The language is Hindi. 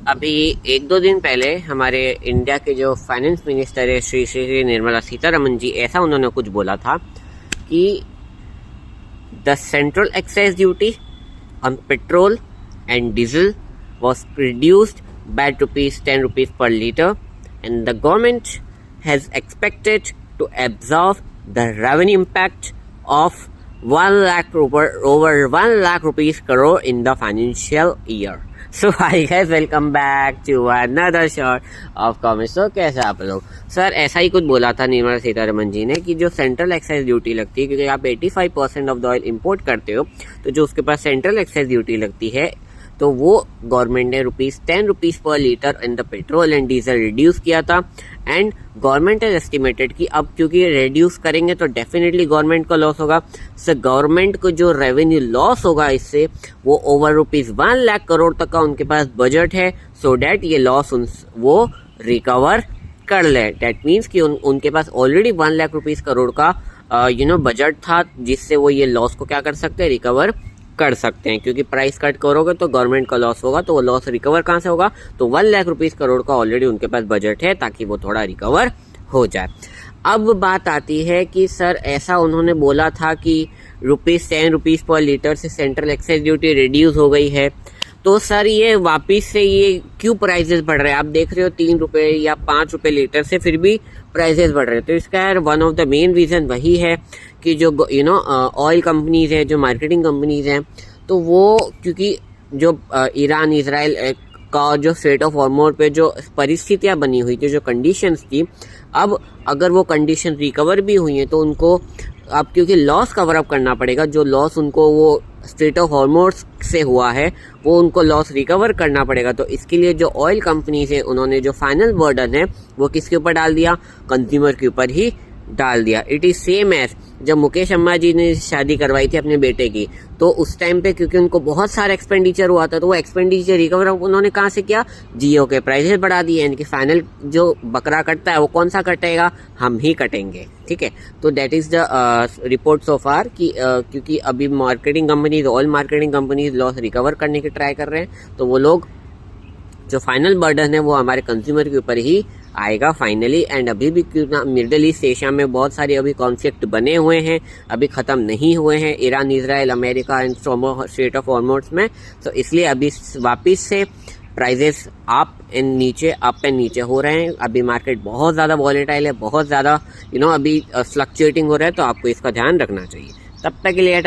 अभी एक दो दिन पहले हमारे इंडिया के जो फाइनेंस मिनिस्टर है श्री निर्मला सीतारमन जी, ऐसा उन्होंने कुछ बोला था कि the central excise duty on petrol and diesel was reduced by ₹10 per liter, and the government has expected to absorb the revenue impact of 1 lakh over 1 lakh rupees crore in the financial year. So hi guys, welcome back to another shot of comments. So कैसे आप लोग? सर ऐसा ही कुछ बोला था निर्मला सीतारमन जी ने कि जो सेंट्रल एक्साइज ड्यूटी लगती है, क्योंकि आप 85% ऑफ द ऑयल इंपोर्ट करते हो, तो जो उसके पास सेंट्रल एक्साइज ड्यूटी लगती है तो वो गवर्नमेंट ने ₹10 पर litre in the petrol and diesel reduce किया था। एंड गवर्नमेंट हैज एस्टिमेटेड कि अब क्योंकि रिड्यूस करेंगे तो डेफिनेटली गवर्नमेंट को लॉस होगा। सो गवर्नमेंट को जो रेवेन्यू लॉस होगा इससे वो ओवर ₹1 लाख करोड़ तक का उनके पास बजट है, सो डैट ये लॉस वो रिकवर कर ले। डैट मीन्स कि उनके पास ऑलरेडी 1 लाख रुपीज करोड़ का बजट था, जिससे वो ये लॉस को क्या कर सकते हैं, रिकवर कर सकते हैं। क्योंकि प्राइस कट करोगे तो गवर्नमेंट का लॉस होगा, तो वो लॉस रिकवर कहाँ से होगा, तो 1 लाख रुपीज करोड़ का ऑलरेडी उनके पास बजट है ताकि वो थोड़ा रिकवर हो जाए। अब बात आती है कि सर ऐसा उन्होंने बोला था कि ₹10 पर लीटर से सेंट्रल एक्साइज ड्यूटी रिड्यूस हो गई है, तो सर ये वापिस से ये क्यों प्राइसेस बढ़ रहे हैं? आप देख रहे हो ₹3 या ₹5 लीटर से फिर भी प्राइसेस बढ़ रहे हैं। तो इसका यार one of the main reason वही है कि जो ऑयल कंपनीज है, जो मार्केटिंग कंपनीज हैं, तो वो क्योंकि जो ईरान इजराइल का जो स्ट्रेट ऑफ हॉर्मोज पे जो परिस्थितियां बनी हुई थी, जो कंडीशंस थी, अब अगर वो कंडीशन रिकवर भी हुई हैं तो उनको अब क्योंकि लॉस कवर अप करना पड़ेगा, जो लॉस उनको वो स्ट्रेट ऑफ हॉर्मोज से हुआ है वो उनको लॉस रिकवर करना पड़ेगा। तो इसके लिए जो ऑयल कंपनीज है उन्होंने जो फाइनल बर्डन है वो किसके ऊपर डाल दिया, कंज्यूमर के ऊपर ही डाल दिया। इट इज सेम एज जब मुकेश अम्मा जी ने शादी करवाई थी अपने बेटे की, तो उस टाइम पे क्योंकि उनको बहुत सारा एक्सपेंडिचर हुआ था, तो वो एक्सपेंडिचर रिकवर उन्होंने कहाँ से किया, जियो के प्राइसेस बढ़ा दिए। यानी कि फाइनल जो बकरा कटता है वो कौन सा कटेगा, हम ही कटेंगे। ठीक है, तो that is the report so far कि क्योंकि अभी marketing companies, oil marketing companies loss recover करने की ट्राई कर रहे हैं, तो वो लोग जो फाइनल बर्डन है वो हमारे कंज्यूमर के ऊपर ही आएगा फाइनली। एंड अभी भी मिडिल ईस्ट एशिया में बहुत सारे अभी कॉन्फ्लिक्ट बने हुए हैं, अभी खत्म नहीं हुए हैं, Iran, Israel, America and straight of Hormuz में। तो इसलिए अभी वापिस से प्राइजेस अप एंड नीचे हो रहे हैं। अभी मार्केट बहुत ज़्यादा वॉलेटाइल है, बहुत ज़्यादा अभी फ्लक्चुएटिंग हो रहा है, तो आपको इसका ध्यान रखना चाहिए। तब तक के लिए